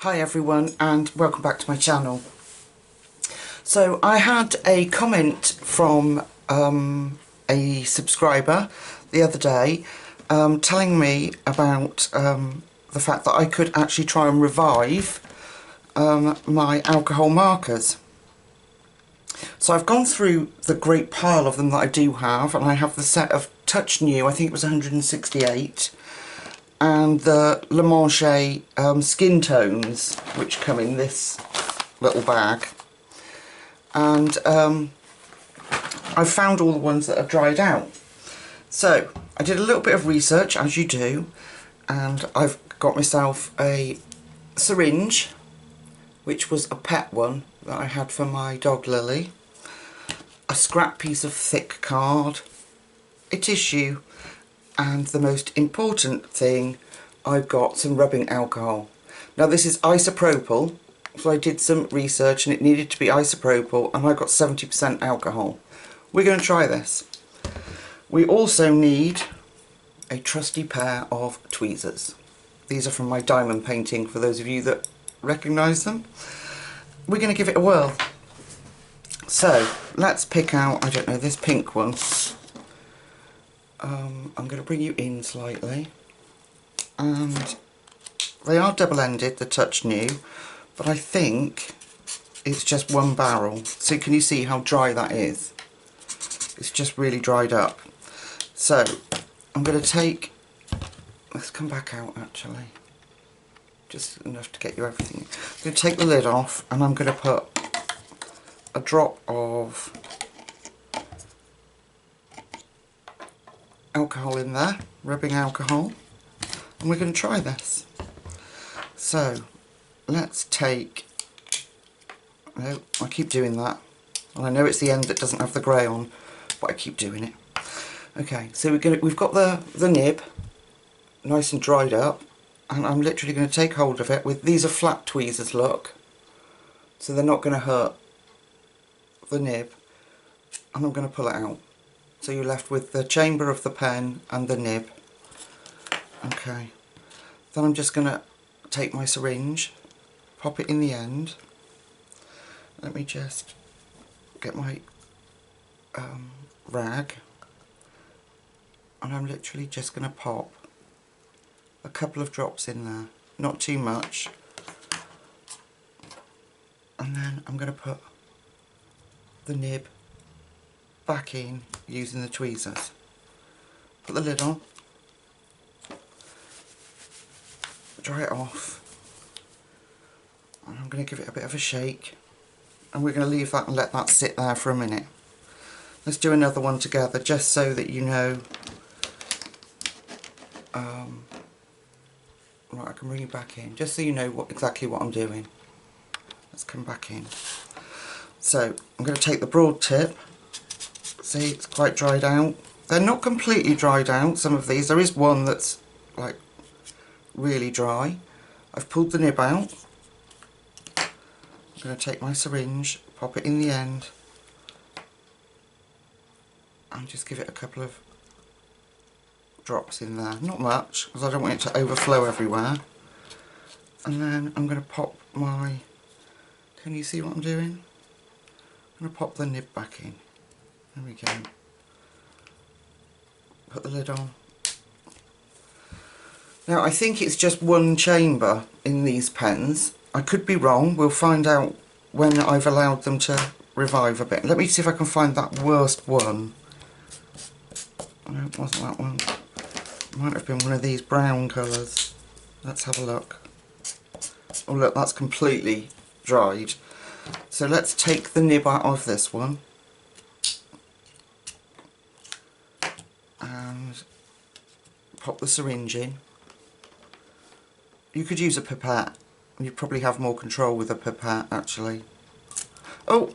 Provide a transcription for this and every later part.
Hi everyone and welcome back to my channel. So I had a comment from a subscriber the other day telling me about the fact that I could actually try and revive my alcohol markers. So I've gone through the great pile of them that I do have, and I have the set of Touch New, I think it was 168, and the Le Manche skin tones, which come in this little bag. And I've found all the ones that are dried out. So I did a little bit of research, as you do, and I've got myself a syringe, which was a pet one that I had for my dog Lily, a scrap piece of thick card, a tissue, and the most important thing, I've got some rubbing alcohol. Now this is isopropyl, so I did some research and it needed to be isopropyl, and I got 70% alcohol. We're going to try this. We also need a trusty pair of tweezers. These are from my diamond painting, for those of you that recognise them. We're going to give it a whirl. So let's pick out, I don't know, this pink one. I'm going to bring you in slightly, and they are double-ended, the Touch New, but I think it's just one barrel. So can you see how dry that is? It's just really dried up. So I'm going to take, let's come back out actually, just enough to get you everything. I'm going to take the lid off, and I'm going to put a drop of alcohol in there, rubbing alcohol, and we're going to try this. So let's take, no, I keep doing that, and I know it's the end that doesn't have the grey on, but I keep doing it. Okay, so we've got the nib nice and dried up, and I'm literally going to take hold of it with, these are flat tweezers, look, so they're not going to hurt the nib, and I'm going to pull it out. So you're left with the chamber of the pen and the nib. Okay, then I'm just going to take my syringe, pop it in the end. Let me just get my rag, and I'm literally just going to pop a couple of drops in there, not too much, and then I'm going to put the nib back in using the tweezers. Put the lid on, dry it off, and I'm going to give it a bit of a shake, and we're going to leave that and let that sit there for a minute. Let's do another one together, just so that you know. Right, I can bring you back in, just so you know exactly what I'm doing. Let's come back in. So I'm going to take the broad tip. See, it's quite dried out. They're not completely dried out, some of these. There is one that's like really dry. I've pulled the nib out. I'm going to take my syringe, pop it in the end, and just give it a couple of drops in there. Not much, because I don't want it to overflow everywhere. And then I'm going to pop my, can you see what I'm doing? I'm going to pop the nib back in. There we go. Put the lid on. Now I think it's just one chamber in these pens. I could be wrong. We'll find out when I've allowed them to revive a bit. Let me see if I can find that worst one. No, it wasn't that one. It might have been one of these brown colours. Let's have a look. Oh look, that's completely dried. So let's take the nib out of this one. And pop the syringe in. You could use a pipette. You'd probably have more control with a pipette actually. Oh!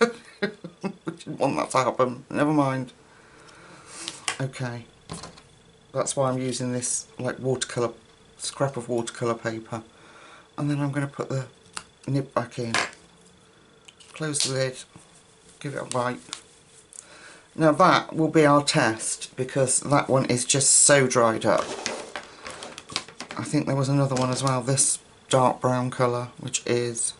Didn't want that to happen. Never mind. Okay. That's why I'm using this like watercolour, scrap of watercolour paper. And then I'm going to put the nib back in. Close the lid. Give it a wipe. Now that will be our test, because that one is just so dried up. I think there was another one as well, this dark brown colour, which is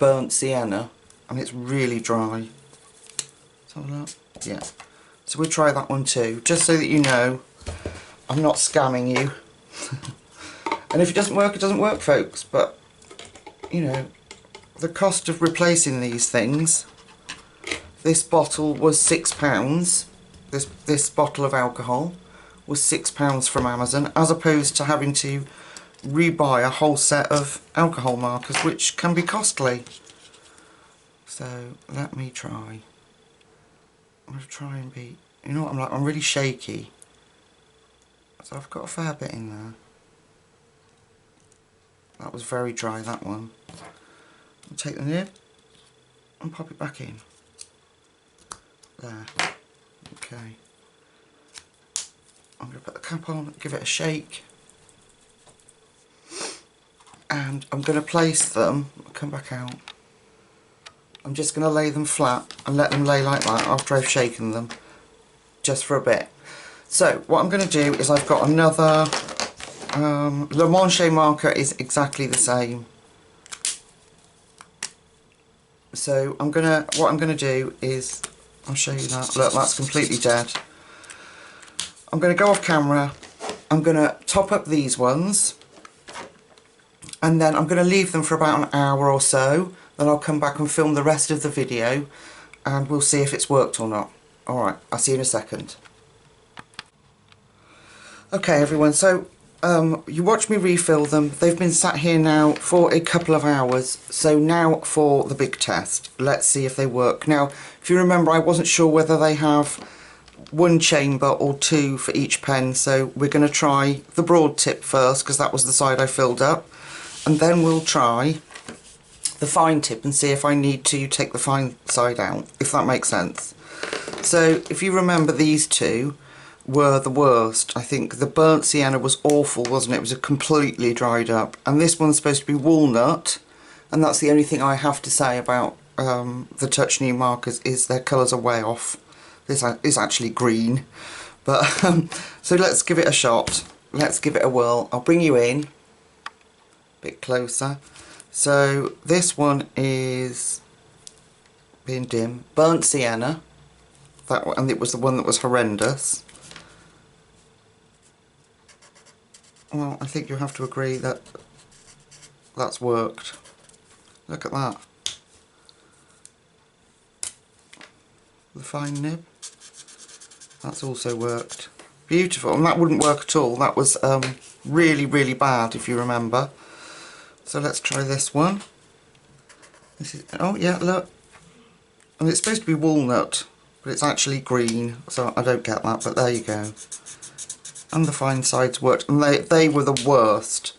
burnt sienna, and it's really dry. Let's have a look. Yeah. So we'll try that one too, just so that you know I'm not scamming you. And if it doesn't work, folks, but you know, the cost of replacing these things, this bottle was £6. This bottle of alcohol was £6 from Amazon, as opposed to having to rebuy a whole set of alcohol markers, which can be costly. So let me try. I'm going to try and be, you know what, I'm really shaky. So I've got a fair bit in there. That was very dry, that one. I'll take the nib and pop it back in. There. Okay. I'm going to put the cap on, give it a shake. And I'm going to place them, come back out. I'm just going to lay them flat and let them lay like that after I've shaken them, just for a bit. So what I'm going to do is I've got another Le Manche marker, is exactly the same. So what I'm gonna do is, I'll show you that. Look, that's completely dead. I'm gonna go off camera. I'm gonna top up these ones, and then I'm gonna leave them for about an hour or so. Then I'll come back and film the rest of the video, and we'll see if it's worked or not. All right, I'll see you in a second. Okay, everyone. So you watch me refill them. They've been sat here now for a couple of hours. So now for the big test. Let's see if they work. Now, if you remember, I wasn't sure whether they have one chamber or two for each pen. So we're going to try the broad tip first, because that was the side I filled up. And then we'll try the fine tip and see if I need to take the fine side out, if that makes sense. So if you remember, these two were the worst. I think the burnt sienna was awful, wasn't it? It was completely dried up. And this one's supposed to be walnut, and that's the only thing I have to say about the Touch New markers, is their colours are way off. This is actually green. But so let's give it a shot. Let's give it a whirl. I'll bring you in a bit closer. So this one is being dim. Burnt sienna. That one, and it was the one that was horrendous. Well, I think you have to agree that that's worked. Look at that. The fine nib. That's also worked. Beautiful. And that wouldn't work at all. That was really, really bad, if you remember. So let's try this one. This is, oh yeah, look. And it's supposed to be walnut, but it's actually green. So I don't get that, but there you go. And the fine sides worked, and they were the worst.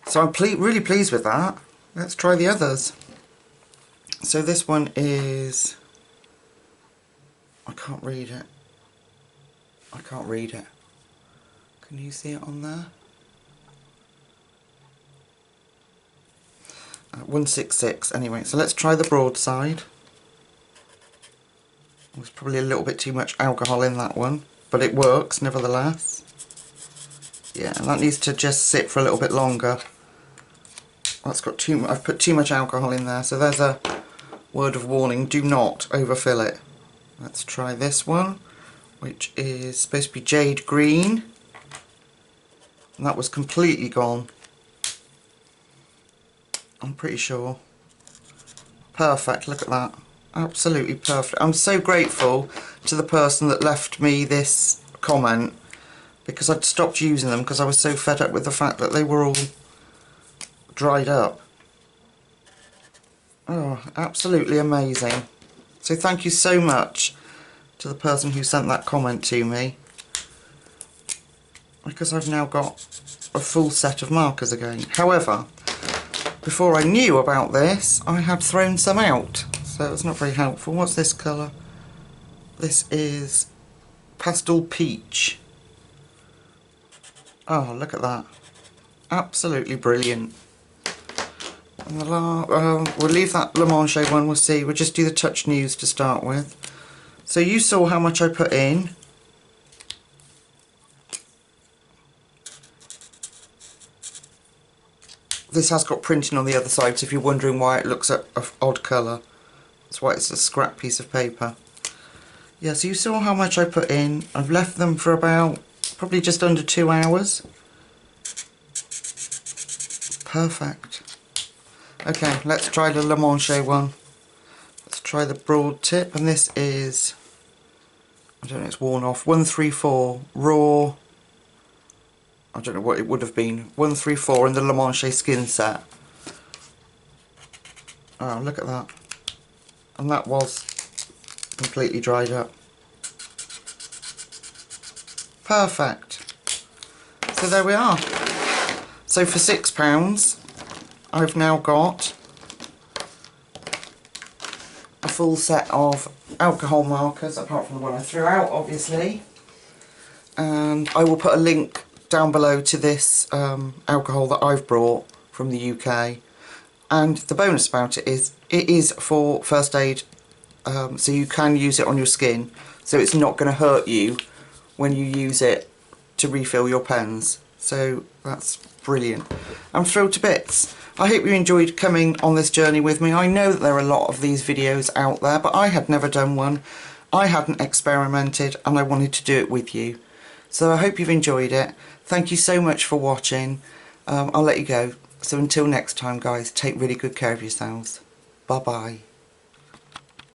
So I'm really pleased with that. Let's try the others. So this one is, I can't read it. I can't read it. Can you see it on there? 166 anyway. So let's try the broad side. There's probably a little bit too much alcohol in that one, but it works nevertheless. Yeah, and that needs to just sit for a little bit longer. That's got I've put too much alcohol in there, so there's a word of warning: do not overfill it. Let's try this one, which is supposed to be jade green, and that was completely gone. I'm pretty sure. Perfect, look at that. Absolutely perfect. I'm so grateful to the person that left me this comment, because I'd stopped using them because I was so fed up with the fact that they were all dried up. Oh, absolutely amazing. So thank you so much to the person who sent that comment to me, because I've now got a full set of markers again. However, before I knew about this, I had thrown some out, so it's not very helpful. What's this colour? This is Pastel Peach. Oh, look at that. Absolutely brilliant. And we'll leave that Le Manche one, we'll see. We'll just do the Touch News to start with. So you saw how much I put in. this has got printing on the other side, so if you're wondering why it looks an odd colour, that's why it's a scrap piece of paper. Yeah, so you saw how much I put in. I've left them for about probably just under 2 hours. Perfect. Okay, let's try the Le Manche one. Let's try the broad tip, and this is, I don't know, it's worn off, 134 raw. I don't know what it would have been. 134 in the Le Manche skin set. Oh, look at that. And that was completely dried up. Perfect. So there we are. So for £6 I've now got a full set of alcohol markers, apart from the one I threw out obviously, and I will put a link down below to this alcohol that I've brought from the UK. And the bonus about it is for first aid, so you can use it on your skin, so it's not going to hurt you when you use it to refill your pens. So that's brilliant. I'm thrilled to bits. I hope you enjoyed coming on this journey with me. I know that there are a lot of these videos out there, but I had never done one. I hadn't experimented, and I wanted to do it with you. So I hope you've enjoyed it. Thank you so much for watching. I'll let you go. So until next time, guys, take really good care of yourselves. Bye bye.